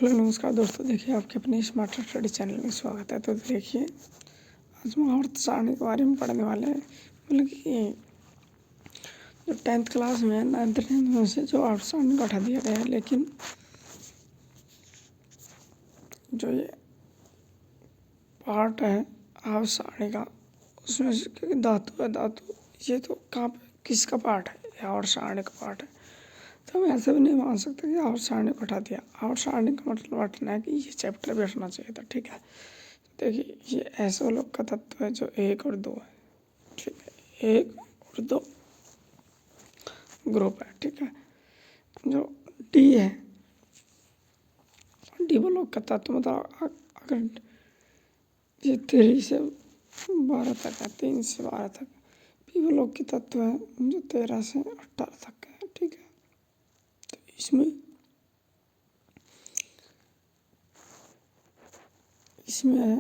Hello नमस्कार दोस्तों, देखिए आपके अपने स्मार्ट स्टडी चैनल में स्वागत है। तो देखिए आज हम आवर्त सारणी के बारे में पढ़ने वाले हैं। मतलब कि जो 10th क्लास में 9th 10th में से जो आवर्त सारणी को हटा दिया गया है, लेकिन जो ये पार्ट है आवर्त सारणी का, उसमें से क्योंकि धातु है, धातु ये तो कहाँ पे किसका पार्ट है? ये आवर्त सारणी का पार्ट है। तो हम ऐसे भी नहीं मान सकते कि आवर्त सारणी को हटा दिया। आवर्त सारणी का मतलब हटना है कि ये चैप्टर भी हटना चाहिए था। ठीक है, देखिए ये ऐसे लोग का तत्व है जो 1 और 2 है। ठीक है, 1 और 2 ग्रुप है। ठीक है, जो डी है, डी ब्लॉक का तत्व मतलब अगर ये 3 से 12 तक है, 3 से 12 तक। पी ब्लॉक की तत्व है जो 13 से 18 तक है। ठीक है, तो इसमें है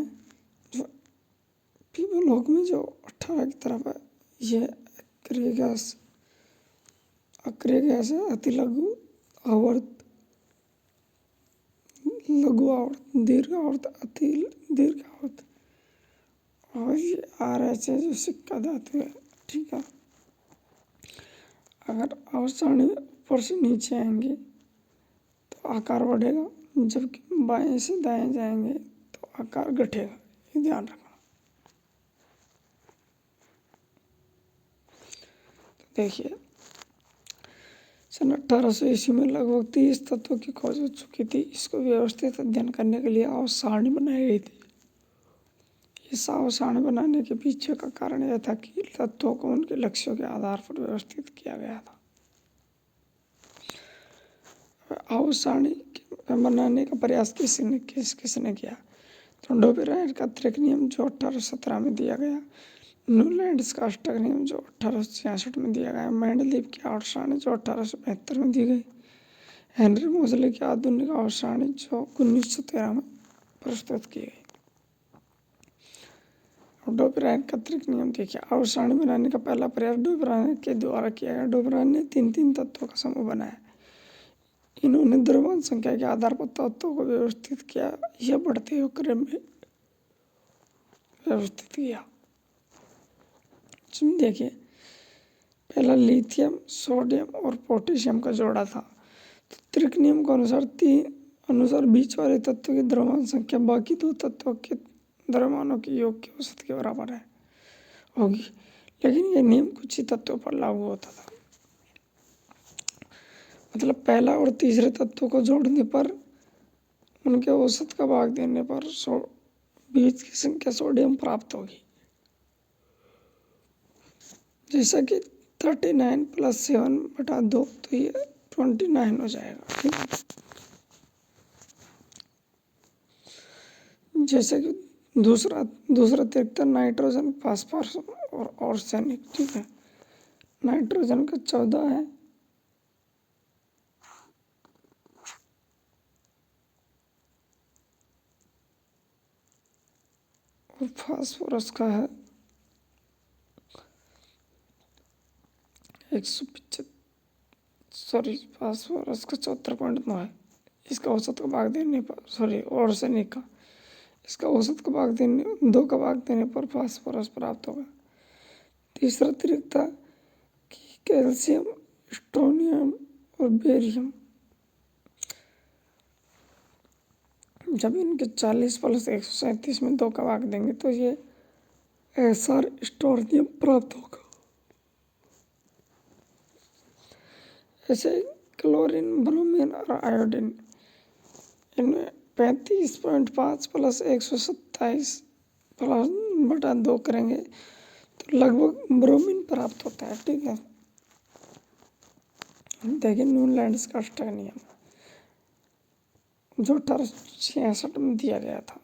जो पी ब्लॉक में जो 18 की तरफ है, ये अक्रिय गैस है, अति लघु आवर्त, लघु आवर्त, दीर्घ आवर्त, अति दीर्घ आवर्त। और ये RH है जो सिक्का धातु है। ठीक है, अगर आवर्त सारणी ऊपर से नीचे आएंगे तो आकार बढ़ेगा, जबकि बाएं से दाएं जाएंगे तो आकार घटेगा। ये ध्यान रखना। देखिए सन 1800 ईस्वी में लगभग 30 तत्वों की खोज हो चुकी थी। इसको व्यवस्थित अध्ययन करने के लिए आवर्त सारणी बनाई गई थी। इस आवर्त सारणी बनाने के पीछे का कारण यह था कि तत्वों को उनके लक्ष्यों के आधार पर व्यवस्थित किया गया था। आवर्त सारणी बनाने का प्रयास किसने किया? तो डोबेरायर का त्रिक नियम जो 1817 में दिया गया, न्यूलैंड्स का अष्टक नियम जो 1866 में दिया गया, मेंडलीव की आवर्त सारणी जो 1872 में दी गई, हेनरी मोजले की आधुनिक आवर्त सारणी जो 1913 में प्रस्तुत की गई। डोबेरायर का त्रिक नियम देखिए, आवर्त सारणी बनाने का पहला प्रयास डोबेरायर के द्वारा किया गया। डोबेरायर ने 3 तत्वों का समूह बनाया। इन्होंने द्रव्यमान संख्या के आधार पर तत्वों को व्यवस्थित किया। यह बढ़ते हुए क्रम में व्यवस्थित किया। देखिए पहला लिथियम, सोडियम और पोटेशियम का जोड़ा था। तो त्रिक नियम के अनुसार बीच वाले तत्व की द्रव्यमान संख्या बाकी 2 तत्वों के द्रव्यमानों की योग के औसत के बराबर होगी, लेकिन यह नियम कुछ ही तत्वों पर लागू होता था। मतलब पहला और तीसरे तत्वों को जोड़ने पर उनके औसत का भाग देने पर बीज की संख्या सोडियम प्राप्त होगी, जैसा कि 39 + 7/2, तो ये 29 हो जाएगा। ठीक है, जैसे कि दूसरा त्रिक था नाइट्रोजन, फास्फोरस और आर्सेनिक। ठीक है, नाइट्रोजन का 14 है, और फास्फोरस का है 175, फास्फोरस का 74.9 है। इसका औसत का भाग देने पर आर्सेनिक का इसका औसत का भाग देने 2 का भाग देने पर फास्फोरस प्राप्त होगा। तीसरा त्रिक था कि कैल्शियम, स्ट्रोनियम और बेरियम, जब इनके 40 + 137 में 2 का भाग देंगे तो ये SR स्ट्रोनियम प्राप्त होगा। ऐसे क्लोरीन, ब्रोमीन और आयोडीन, इनमें 35.5 + 127/2 करेंगे तो लगभग ब्रोमीन प्राप्त होता है। ठीक है, देखिए न्यूलैंड्स का अष्टक नियम जो 1866 में दिया गया था।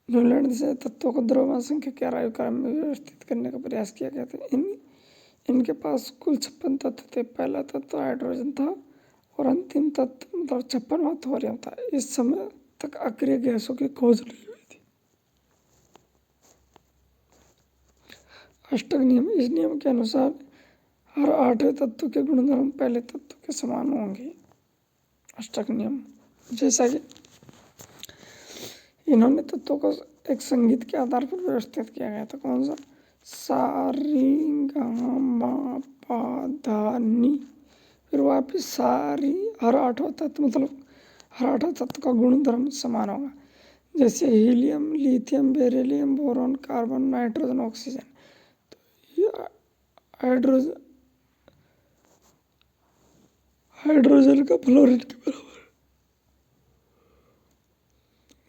न्यूलैंड से तत्वों को द्रव्यमान संख्या के आरोही क्रम में व्यवस्थित करने का प्रयास किया गया था। इनके पास कुल 56 तत्व थे। पहला तत्व हाइड्रोजन था और अंतिम तत्व मतलब 56वां थोरियम था। इस समय तक अक्रिय गैसों की खोज नहीं हुई थी। अष्टक नियम, इस नियम के अनुसार हर 8वें तत्व के गुणधर्म पहले तत्व के समान होंगे। अष्टक नियम जैसा कि इन्होंने तत्वों को एक संगीत के आधार पर व्यवस्थित किया गया था। कौन सा? सा री गा मा पा धा नी। फिर वापिस सा री। हर आठवां तत्व मतलब हर आठवां तत्व का गुणधर्म समान होगा। जैसे helium, lithium, beryllium, boron, carbon, nitrogen, oxygen. तो ये हाइड्रोजन हाइड्रोजन का फ्लोरीन के बराबर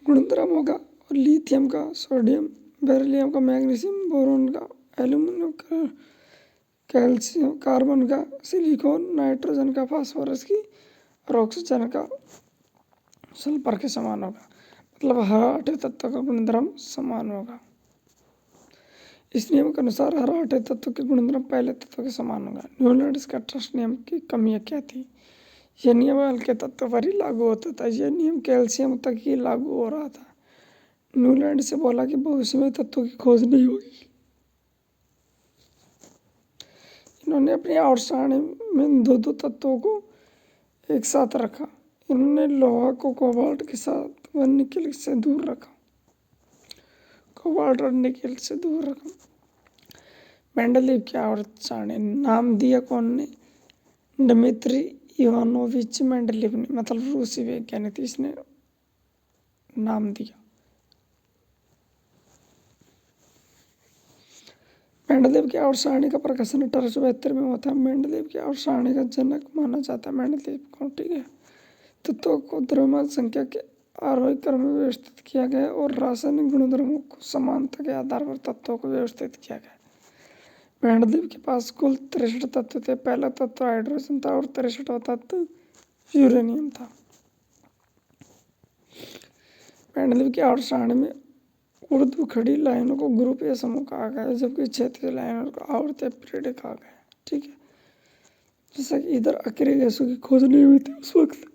गुणधर्म होगा, और लिथियम का सोडियम, बेरिलियम का मैग्नीशियम, बोरॉन का एल्यूमिनियम का, कैल्शियम, कार्बन का सिलिकॉन, नाइट्रोजन का फास्फोरस की, और ऑक्सीजन का सल्फर के समान होगा। मतलब हर आठवें तत्व का गुणधर्म समान होगा। इस नियम के अनुसार हर आठवें तत्व के गुणधर्म पहले तत्व के समान होगा। न्यूलैंड्स का ट्रस्ट नियम की कमियां क्या थी? यह नियम हल्के तत्व पर ही लागू होता था। यह नियम कैल्शियम तक ही लागू हो रहा था। न्यूलैंड से बोला कि भविष्य में तत्वों की खोज नहीं होगी। इन्होंने अपनी आवर्त सारणी में दो तत्वों को एक साथ रखा। इन्होंने लोहा को कोबाल्ट के साथ व निकेल से दूर रखा। कोबाल्ट और निकेल से दूर रखा। मेंडलीव की आवर्त सारणी नाम दिया कौन ने? डिमित्री इवानोविच मेंडलीव ने, मतलब रूसी वैज्ञानिक थी, इसने नाम दिया। मेंडलीव की आवर्त सारणी का प्रकाशन 1872 में हुआ था। मेंडलीव की आवर्त सारणी का जनक माना जाता है मेंडलीव को। ठीक है। तत्वों को द्रव्यमान संख्या के आरोही क्रम में व्यवस्थित किया गया और रासायनिक गुणधर्मों को समानता के आधार पर तत्वों को व्यवस्थित किया गया। मेंडलीव के पास कुल 63 तत्व थे। पहला तत्व हाइड्रोजन था और 63वां तत्व यूरेनियम था। मेंडलीव की आवर्त सारणी में ऊर्ध्व खड़ी लाइनों को ग्रुप या समूह कहा गया है, जबकि क्षैतिज लाइनों को आवर्त या पीरियड कहा गया है। ठीक है। जैसा कि इधर अक्रिय गैसों की खोज नहीं हुई थी उस वक्त।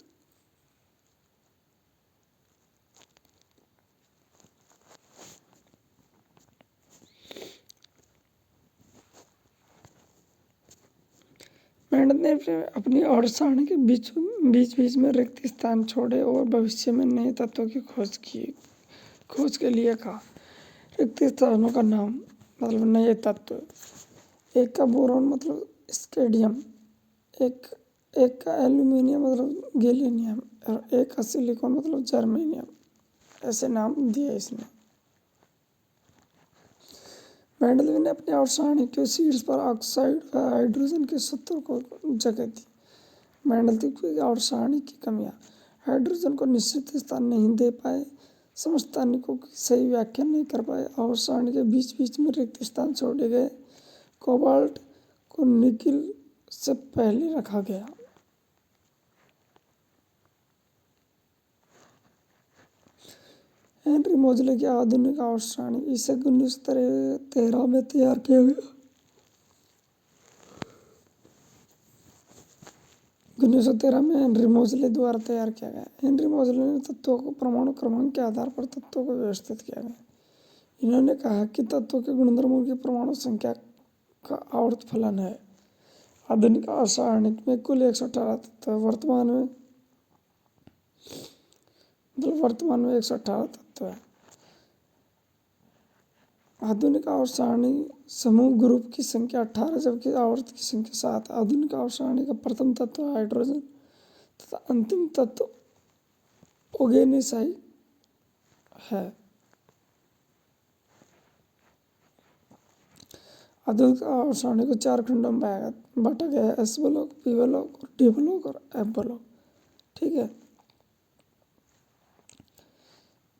मेंडल ने अपनी आवर्त सारणी के बीच बीच में रिक्त स्थान छोड़े और भविष्य में नए तत्वों की खोज के लिए कहा। रिक्त स्थानों का नाम मतलब नए तत्व। एक का बोरॉन मतलब स्केडियम, एक का एल्यूमिनियम मतलब गैलियम, और एक का सिलिकॉन मतलब जर्मेनियम। ऐसे नाम दिए इसने। मेंडलीव ने अपनी आवर्त सारणी के शीर्ष पर ऑक्साइड व हाइड्रोजन के सूत्र को जगह दी। मेंडलीव की आवर्त सारणी की कमियां: हाइड्रोजन को निश्चित स्थान नहीं दे पाए, समस्थानिकों की सही व्याख्या नहीं कर पाए, आवर्त सारणी के बीच में रिक्त स्थान छोड़े गए, कोबाल्ट को निकेल से पहले रखा गया। हेनरी मोजले की आधुनिक आवर्त सारणी इसे 1913 में तैयार किया गया। 1913 में हेनरी मोजले द्वारा तैयार किया गया। हेनरी मोजले ने तत्वों को परमाणु क्रमांक के आधार पर तत्वों को व्यवस्थित किया गया। इन्होंने कहा कि तत्वों के गुणधर्मों की परमाणु संख्या का आवर्त फलन है। आधुनिक आवर्त सारणी में कुल 118 तत्व है। वर्तमान में 118 तत्व है। आधुनिक आवर्त सारणी समूह ग्रुप की संख्या 18 जबकि आवर्त की संख्या 7। आधुनिक आवर्त सारणी का प्रथम तत्व हाइड्रोजन तथा अंतिम तत्व ओगेनेसाई है। आधुनिक आवर्त सारणी को 4 खंडों में बांटा गया है: एस ब्लॉक, पी ब्लॉक और डी ब्लॉक और एफ ब्लॉक। ठीक है।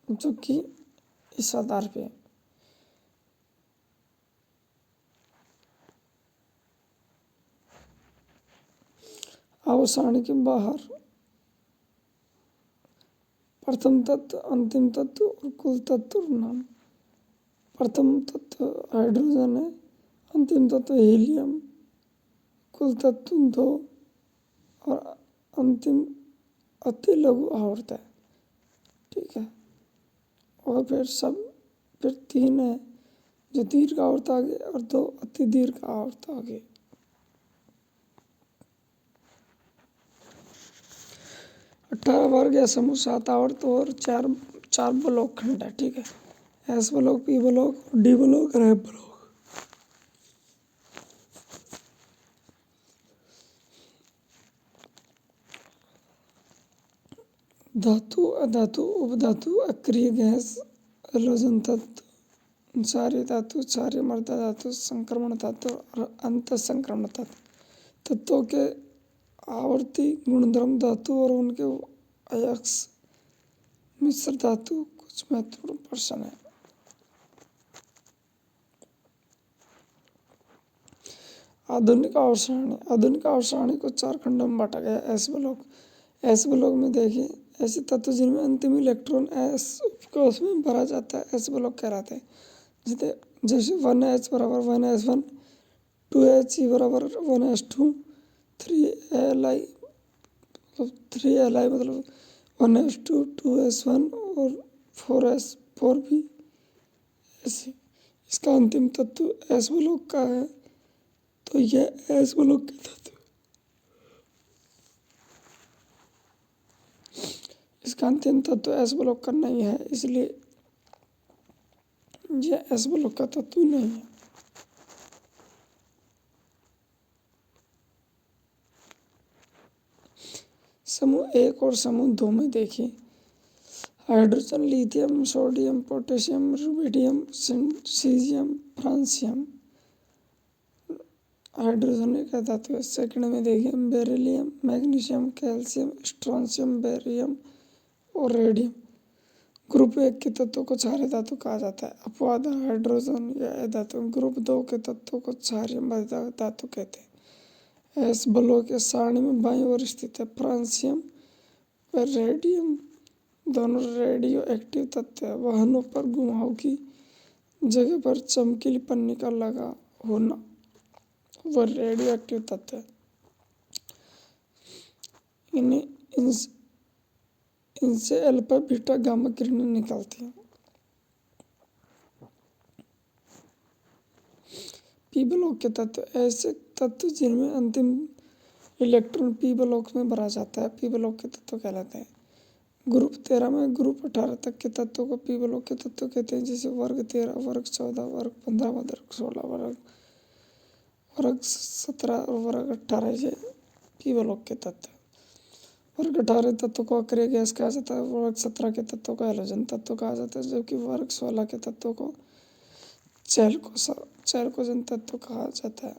जो कि इस आधार पे आवर्त सारणी के बाहर प्रथम तत्व, अंतिम तत्व और कुल तत्व नाम। प्रथम तत्व हाइड्रोजन है, अंतिम तत्व हीलियम, कुल तत्व 2 और अंतिम अति लघु आवर्त है। ठीक है। और फिर 3 है जो दीर्घ आवर्त आगे और 2 अति दीर्घ आवर्त आगे। 18 वर्ग या समूह 7 आवर्त और 4 4 ब्लॉक खंड है, ठीक है। S block, P block, D block और एफ ब्लॉक। धातु, अधातु, उपधातु, अक्रिय गैस, हैलोजन तत्व, क्षारीय धातु, क्षारीय मृदा धातु, संक्रमण तत्व और अंत संक्रमण तत्व। तत्वों के आवर्ती गुणधर्म, धातु और उनके अयस्क मिश्र धातु कुछ महत्वपूर्ण प्रश्न है। आधुनिक आवर्त सारणी, आधुनिक आवर्त सारणी को 4 खंडों में बांटा गया। एस ब्लॉक, एस ब्लॉक में देखिए ऐसे तत्व जिनमें अंतिम इलेक्ट्रॉन एस उपकोष में भरा जाता है एस ब्लॉक कहलाते हैं। जैसे 1s बराबर 1s1, 2He बराबर 1s2, 3Li मतलब 3Li मतलब 1s2, 2s1 और 4s4 भी ऐसे। इसका अंतिम तत्व एस ब्लॉक का है, तो यह एस ब्लॉक के तत्व। इसका अंतिम तत्व एस ब्लॉक का नहीं है, इसलिए यह एस ब्लॉक का तत्व नहीं है। समूह 1 और समूह 2 में देखिए hydrogen, lithium, sodium, potassium, rubidium, caesium, francium. Hydrogen एक धातु है। सेकंड में देखिए beryllium, magnesium, calcium, strontium, barium और रेडियम। ग्रुप 1 के तत्वों को क्षारीय धातु कहा जाता है। अपवाद हाइड्रोजन या धातु। ग्रुप 2 के तत्वों को क्षारीय मृदा धातु कहते हैं। एस ब्लॉक के सारणी में बाईं ओर स्थित है। फ्रांसियम व रेडियम दोनों रेडियो एक्टिव तत्व है। वाहनों पर घुमाव की जगह पर चमकीली पन्नी का लगा होना वह रेडियो एक्टिव तत्व है। इनसे अल्फा बीटा गामा किरणें निकलती हैं। पी ब्लॉक के तत्व, ऐसे तत्व जिनमें अंतिम इलेक्ट्रॉन पी ब्लॉक में भरा जाता है पी ब्लॉक के तत्व कहलाते हैं। ग्रुप 13 में ग्रुप 18 तक के तत्वों को पी ब्लॉक के तत्व कहते हैं, जैसे वर्ग 13, वर्ग 14, वर्ग 15, वर्ग 16, वर्ग 17 और वर्ग 18 ये पी ब्लॉक के तत्व। वर्ग 18 तत्व को अक्रिय गैस कहा जाता है। वर्ग 17 के तत्व को हैलोजन तत्व कहा जाता है, जबकि वर्ग 16 के तत्व को चैलकोजन तत्व कहा जाता है।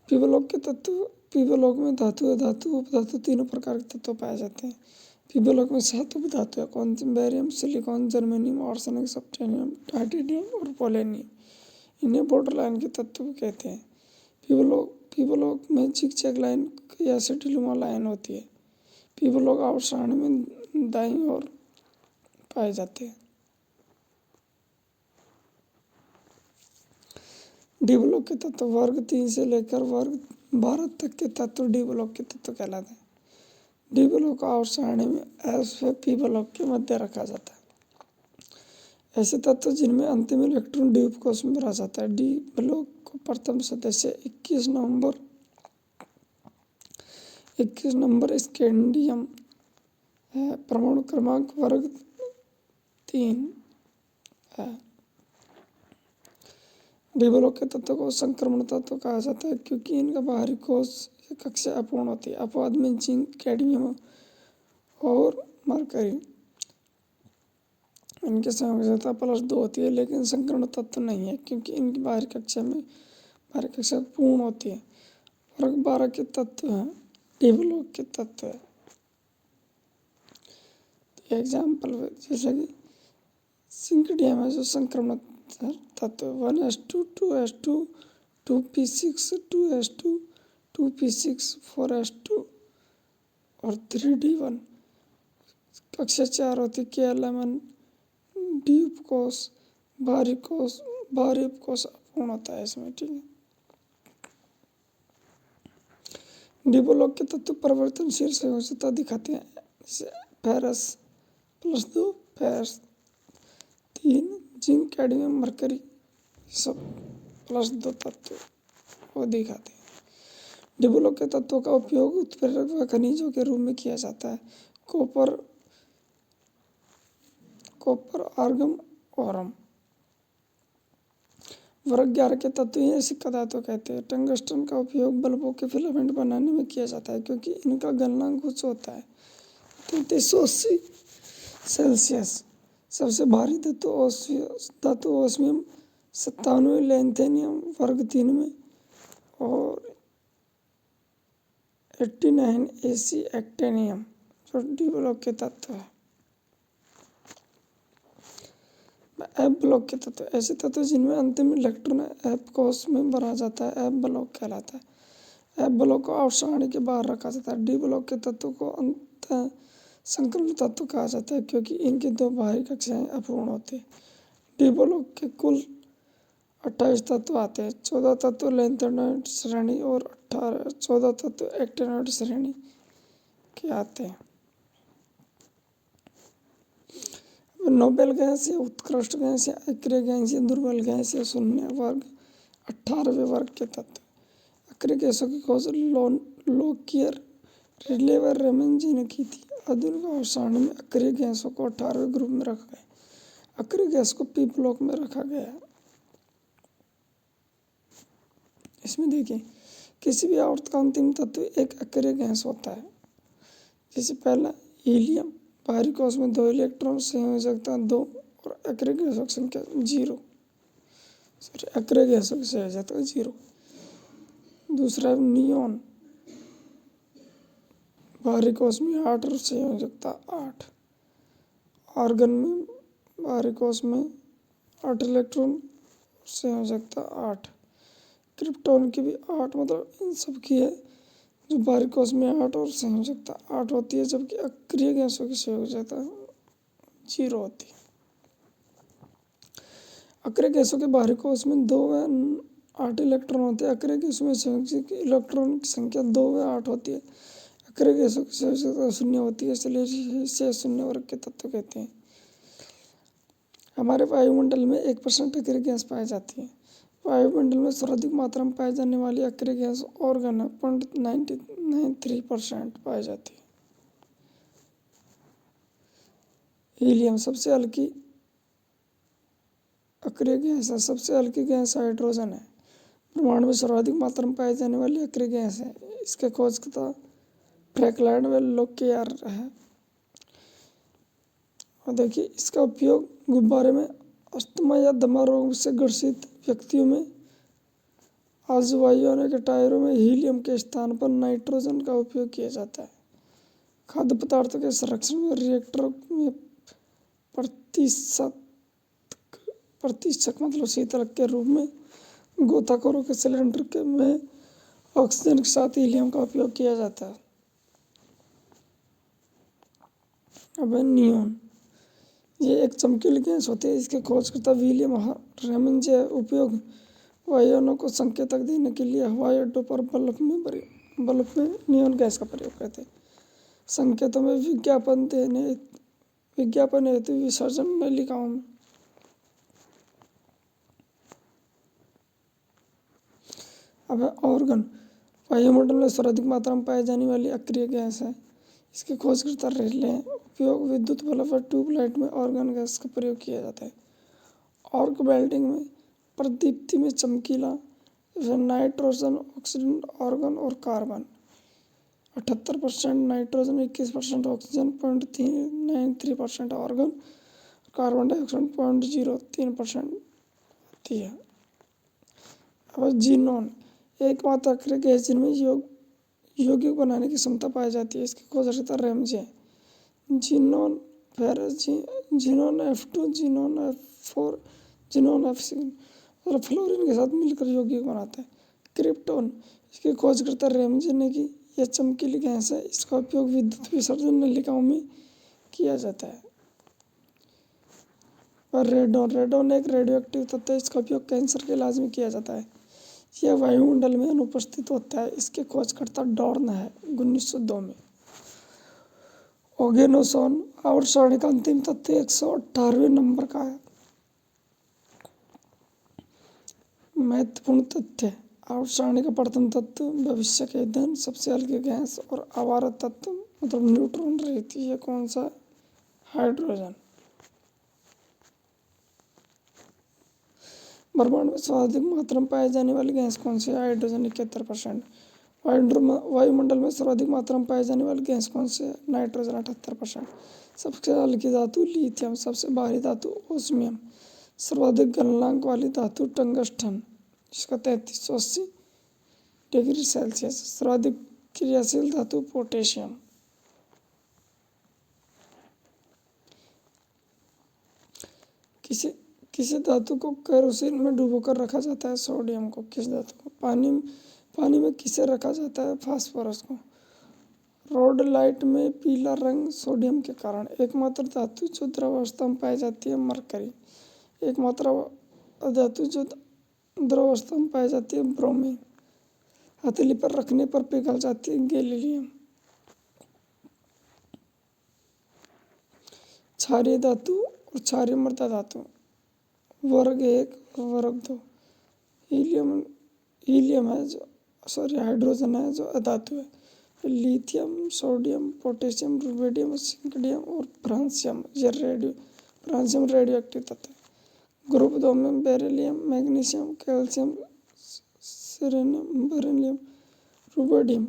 पी ब्लॉक के तत्व, पी ब्लॉक में धातु, अधातु, उपधातु तीनों प्रकार के तत्व पाए जाते हैं। पी ब्लॉक में 7 उपधातु है। कौन? बेरियम, सिलिकॉन, जर्मेनियम, आर्सेनिक, सेप्टेनियम, टाइटेनियम और पोलोनियम। इन्हें बॉर्डरलाइन के तत्व कहते हैं। पी ब्लॉक में जिगजैग लाइन या सिटीलुमा लाइन होती है। पी ब्लॉक आवर्त सारणी में दाईं ओर पाए जाते हैं। डी ब्लॉक के तत्व, वर्ग 3 से लेकर वर्ग 12 तक के तत्व डी ब्लॉक के तत्व कहलाते हैं। डी ब्लॉक आवर्त सारणी में एस व पी ब्लॉक के मध्य रखा जाता है। ऐसे तत्व जिनमें अंतिम इलेक्ट्रॉन डी उपकोष में भरा जाता है। डी ब्लॉक को प्रथम सदस्य 21 नंबर स्कैंडियम है। परमाणु क्रमांक वर्ग 3 है। डी ब्लॉक के तत्व को संक्रमण तत्व कहा जाता है, क्योंकि इनका बाहरी कोश या कक्षा अपूर्ण होती है। अपवाद में जिंक, कैडमियम और मरकरी। इनकी संयोजकता +2 होती है, लेकिन संक्रमण तत्व नहीं है, क्योंकि इनकी बाहरी कक्षा पूर्ण होती है। वर्ग 12 के तत्व हैं, डी ब्लॉक के तत्व है। एग्जाम्पल जैसे कि सिंकडियम है जो संक्रमण तत्व 1s2, 2s2, 2p6, 2s2, 2p6, 4s2 और 3d1। कक्षा 4 होती K11, डी उपकोष, बाहरी उपकोष अपूर्ण होता है इसमें, ठीक है। डी ब्लॉक के तत्व परिवर्तनशील संयोजकता दिखाते हैं, जैसे ferrous +2, ferrous 3, zinc, cadmium, mercury सब +2 तत्व वो दिखाते हैं। डी ब्लॉक के तत्वों का उपयोग उत्प्रेरक व खनिजों के रूप में किया जाता है। Copper, argon, aurum. वर्ग 11 के तत्व ही सिक्का धातु कहते हैं। टंगस्टन का उपयोग बल्बों के फिलामेंट बनाने में किया जाता है क्योंकि इनका गलनांक उच्च होता है 3380 सेल्सियस। सबसे भारी धातु ओस्मियम 97, लैंथेनियम वर्ग 3 में, और 89 AC एक्टेनियम जो डी ब्लॉक के तत्व है। एफ ब्लॉक के तत्व, ऐसे तत्व जिनमें अंतिम इलेक्ट्रॉन एफ कोष में भरा जाता है एफ ब्लॉक कहलाता है। एफ ब्लॉक को आवर्त के बाहर रखा जाता है। डी ब्लॉक के तत्व को अंत संक्रमण तत्व कहा जाता है क्योंकि इनकी 2 बाहरी कक्षाएं अपूर्ण होती हैं। डी ब्लॉक के कुल 28 तत्व आते हैं। 14 तत्व लैंथेनॉइड श्रेणी और 14 तत्व एक्टिनॉइड श्रेणी के आते हैं। नोबेल गैस या उत्कृष्ट गैस या अक्रिय गैस या दुर्बल गैस या शून्य वर्ग 18वें वर्ग के तत्व। अक्रिय गैसों की खोज लोकियर, रिले व रेमंजी ने की थी। आधुनिक आवर्त सारणी में अक्रिय गैसों को 18वें ग्रुप में रखा गया। अक्रिय गैस को पी ब्लॉक में रखा गया। इसमें देखिए, किसी भी आवर्त का अंतिम तत्व एक अक्रिय गैस होता है। जैसे पहला हीलियम, बाहरी कोश में 2 इलेक्ट्रॉन, संयोजकता 2 और अक्रिय गैसों की संख्या 0। अक्रिय गैसों की संयोजकता 0। दूसरा नियोन, बाहरी कोश में 8 और संयोजकता 8। आर्गन में बाहरी कोश में 8 इलेक्ट्रॉन, संयोजकता 8। क्रिप्टॉन की भी 8, मतलब इन सब की है जो बाहरी कोश में 8 और संयोजकता 8 होती है, जबकि अक्रिय गैसों की संयोजकता 0 होती है। अक्रिय गैसों के बाहरी कोश में 2 व 8 इलेक्ट्रॉन होते हैं। अक्रिय गैसों में संयोजक इलेक्ट्रॉन की संख्या 2 व 8 होती है। अक्रिय गैसों की संयोजकता 0 होती है, इसलिए इसे शून्य वर्ग के तत्व कहते हैं। हमारे वायुमंडल में 1% अक्रिय गैस पाई जाती है। वायुमंडल में सर्वाधिक मात्रा में पाई जाने वाली अक्रिय गैस ऑर्गन है, 0.93% पाई जाती है। हीलियम सबसे हल्की अक्रिय गैस है। सबसे हल्की गैस हाइड्रोजन है। ब्रह्मांड में सर्वाधिक मात्रा में पाई जाने वाली अक्रिय गैस है। इसके खोजकर्ता फ्रैंकलाइट व लोकियर है। और देखिए, इसका उपयोग गुब्बारे में अस्थमा या दमा रोग से ग्रसित व्यक्तियों में, आजू वायुयानों के टायरों में हीलियम के स्थान पर नाइट्रोजन का उपयोग किया जाता है। खाद्य पदार्थों के संरक्षण में रिएक्टर में प्रतिशत मतलब शीतलक के रूप में गोताखोरों के सिलेंडर के में ऑक्सीजन के साथ हीलियम का उपयोग किया जाता है। अब नियोन, ये एक चमकीली गैस होती है। इसके खोजकर्ता विलियम रेमंजे उपयोग वायुयानों को संकेतक देने के लिए हवाई अड्डों पर बल्ब में नियोन गैस का प्रयोग करते हैं। संकेतों में विज्ञापन हेतु विसर्जन नलिकाओं में। अब ऑर्गन, वायुमंडल में सर्वाधिक मात्रा में पाई जाने वाली अक्रिय गैस है। इसके खोजकर्ता रिले हैं। उपयोग विद्युत बल्ब और ट्यूबलाइट में ऑर्गन गैस का प्रयोग किया जाता है। आर्क वेल्डिंग में प्रदीप्ति में चमकीला नाइट्रोजन, ऑक्सीजन, आर्गन और carbon. 78% nitrogen, 21% oxygen, 0.93% argon, carbon dioxide 0.03% होती है। अब जीनोन, एकमात्र अक्रिय गैस जिनमें यौगिक बनाने की क्षमता पाई जाती है। इसकी खोजकर्ता Ramsay. Xenon xenon F2, xenon F4, xenon F6 और फ्लोरीन के साथ मिलकर यौगिक बनाता है। क्रिप्टॉन, इसकी खोजकर्ता रेमजे ने की। यह चमकीली गैस है। इसका उपयोग विद्युत विसर्जन नलिकाओं में किया जाता है। और रेडोन एक रेडियोएक्टिव तत्व है। इसका उपयोग कैंसर के इलाज में किया जाता है। यह वायुमंडल में अनुपस्थित होता है। इसके खोजकर्ता डॉर्न है 1902 में। ओगेनोसोन आवर्त सारणी का अंतिम तत्व 118वें नंबर का है। महत्वपूर्ण तथ्य, आवर्त सारणी का प्रथम तत्व भविष्य के ईंधन, सबसे हल्की गैस और आवर्त तत्व मतलब न्यूट्रॉन रहित। ये कौन सा? हाइड्रोजन। ब्रह्मांड में सर्वाधिक मात्रा में पाई जाने वाली गैस कौन सी है? हाइड्रोजन 71%। वायुमंडल में सर्वाधिक मात्रा में पाई जाने वाली गैस कौन सी है? नाइट्रोजन 78%। सबसे हल्की धातु लिथियम। सबसे भारी धातु ओस्मियम। सर्वाधिक गलनांक वाली धातु टंगस्टन, जिसका 3380 डिग्री सेल्सियस। सर्वाधिक क्रियाशील धातु पोटेशियम। किसी किसी धातु को केरोसिन में डुबोकर रखा जाता है? सोडियम को। किस धातु को? पानी में किसे रखा जाता है? फास्फोरस को। रोड लाइट में पीला रंग सोडियम के कारण। एकमात्र धातु जो द्रवावस्था में पाई जाती है? मरकरी। एकमात्र धातु जो द्रवावस्था में पाई जाती है? ब्रोमीन। हथेली पर रखने पर पिघल जाती है? गैलीलियम। क्षारीय धातु और क्षारीय मृदा धातु। वर्ग 1 और वर्ग 2। हीलियम है जो, हाइड्रोजन है जो अधातु है। लिथियम, सोडियम, पोटेशियम, रुबिडियम, सिंकडियम और फ्रांसियम, फ्रांसियम रेडियो एक्टिव तत्व है। ग्रुप 2 में beryllium, magnesium, calcium, selenium, beryllium, rubidium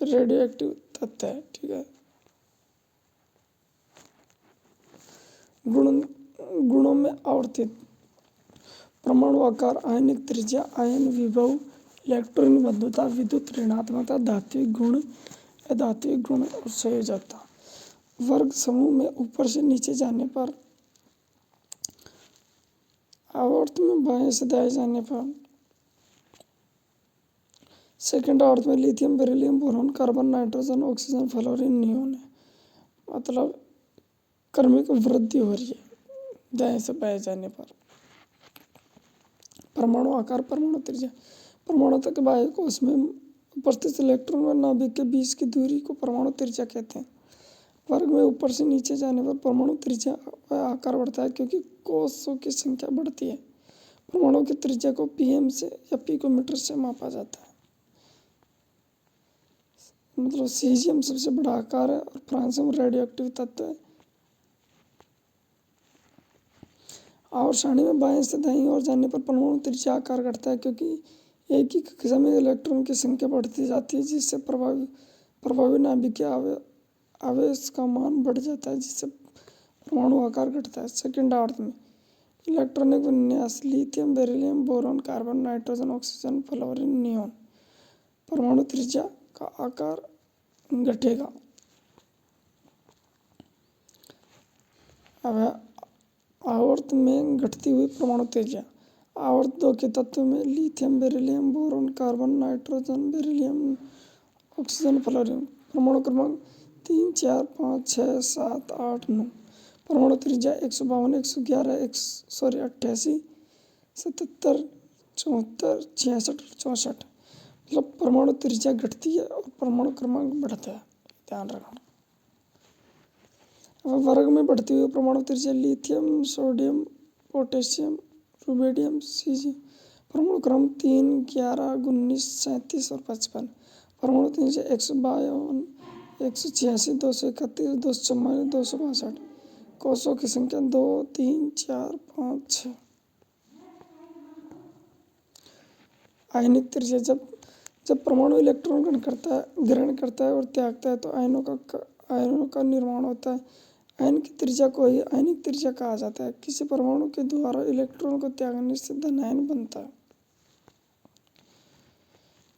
radio active तत्व है। ठीक है। गुणों में आवर्तित। परमाणु आकार, आयनिक त्रिज्या, आयन विभव, इलेक्ट्रॉन बंधुता, विद्युत ऋणात्मकता, धात्विक गुण, अधात्विक गुण और संयोजकता। वर्ग समूह में ऊपर से नीचे जाने पर, आवर्त में बाएं से दाएं जाने पर, सेकंड आवर्त में lithium, beryllium, boron, carbon, nitrogen, oxygen, fluorine, neon है। मतलब क्रमिक वृद्धि हो रही है दाएं से बाएं जाने पर। परमाणु आकार, परमाणु त्रिज्या। परमाणु तक बाह्य कोश में उपस्थित इलेक्ट्रॉन व नाभिक के बीच की दूरी को परमाणु त्रिज्या कहते हैं। वर्ग में ऊपर से नीचे जाने पर परमाणु त्रिज्या व आकार बढ़ता है क्योंकि कोषों की संख्या बढ़ती है। परमाणु की त्रिज्या को पीएम से या पिकोमीटर से मापा जाता है। मतलब सीजियम सबसे बड़ा आकार है और फ्रांसियम रेडियो एक्टिव तत्व है। और सारणी में बाएं से दाईं ओर जाने पर परमाणु त्रिज्या आकार घटता है क्योंकि एक ही कक्षा में इलेक्ट्रॉन की संख्या बढ़ती जाती है, जिससे प्रभावी नाभिक के आवेश का मान बढ़ जाता है, जिससे परमाणु आकार घटता है। सेकंड आवर्त में इलेक्ट्रॉनिक विन्यास, lithium, beryllium, boron, carbon, nitrogen, oxygen, fluorine, neon. परमाणु त्रिज्या का आकार घटेगा। अब आवर्त में घटती हुई परमाणु त्रिज्या। आवर्त 2 के तत्व में lithium, beryllium, boron, carbon, nitrogen, beryllium, oxygen, fluorine. परमाणु क्रमांक 3, 4, 5, 6, 7, 8, 9। परमाणु त्रिज्या 152, 111, 88, 77, 74, 66 और 64। मतलब परमाणु त्रिज्या घटती है और परमाणु क्रमांक बढ़ता है, ध्यान रखना। अब वर्ग में बढ़ती हुई परमाणु त्रिज्या, lithium, sodium, potassium, rubidium, caesium. परमाणु क्रम 3, 11, 19, 37 और 55। परमाणु त्रिज्या 152, 186, 231, 244, 262। कोषों की संख्या 2, 3, 4, 5, 6। आयनिक त्रिज्या। जब परमाणु इलेक्ट्रॉन ग्रहण करता है और त्यागता है तो आयनों का निर्माण होता है। आयन की त्रिज्या को ही आयनिक त्रिज्या कहा जाता है। किसी परमाणु के द्वारा इलेक्ट्रॉन को त्यागने से धनायन बनता है,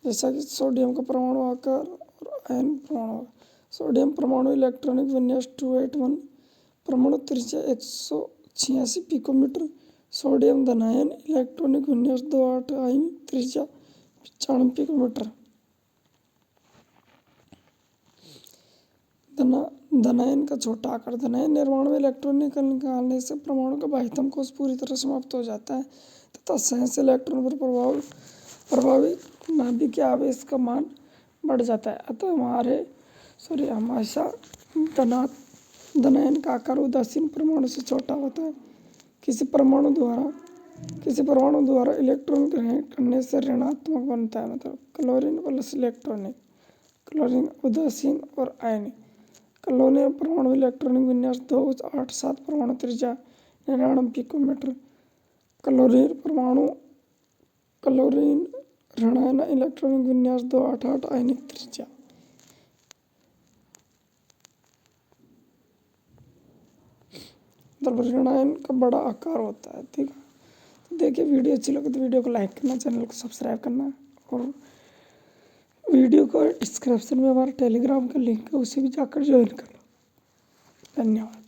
जैसा कि सोडियम का परमाणु आकार और आयन परमाणु। सोडियम परमाणु इलेक्ट्रॉनिक विन्यास 281, परमाणु त्रिज्या 186 पिकोमीटर। सोडियम धनायन इलेक्ट्रॉनिक विन्यास 28, आयन त्रिज्या 95 पिकोमीटर। धनायन का छोटा आकार। धनायन निर्माण में इलेक्ट्रॉन निकालने से परमाणु का बाह्यतम कोश पूरी तरह समाप्त हो जाता है तथा सहज इलेक्ट्रॉन पर प्रभावी नाभिक के आवेश का मान बढ़ जाता है। अतः हमेशा धनायन का आकार उदासीन परमाणु से छोटा होता है। किसी परमाणु द्वारा इलेक्ट्रॉन ग्रहण करने से ऋणात्मक बनता है, मतलब क्लोरीन प्लस इलेक्ट्रॉनिक क्लोरीन उदासीन और आयनिक। क्लोरीन परमाणु इलेक्ट्रॉनिक विन्यास 2 8 7 परमाणु त्रिज्या 99 पिकोमीटर। क्लोरीन ऋणायन इलेक्ट्रॉनिक विन्यास 2 8 8 आयनिक त्रिज्या। मतलब ऋणायन का बड़ा आकार होता है। ठीक है, तो देखिए वीडियो अच्छी लगे तो वीडियो को लाइक करना, चैनल को सब्सक्राइब करना और वीडियो को डिस्क्रिप्शन में हमारा टेलीग्राम का लिंक है, उसे भी जाकर ज्वाइन करना। धन्यवाद।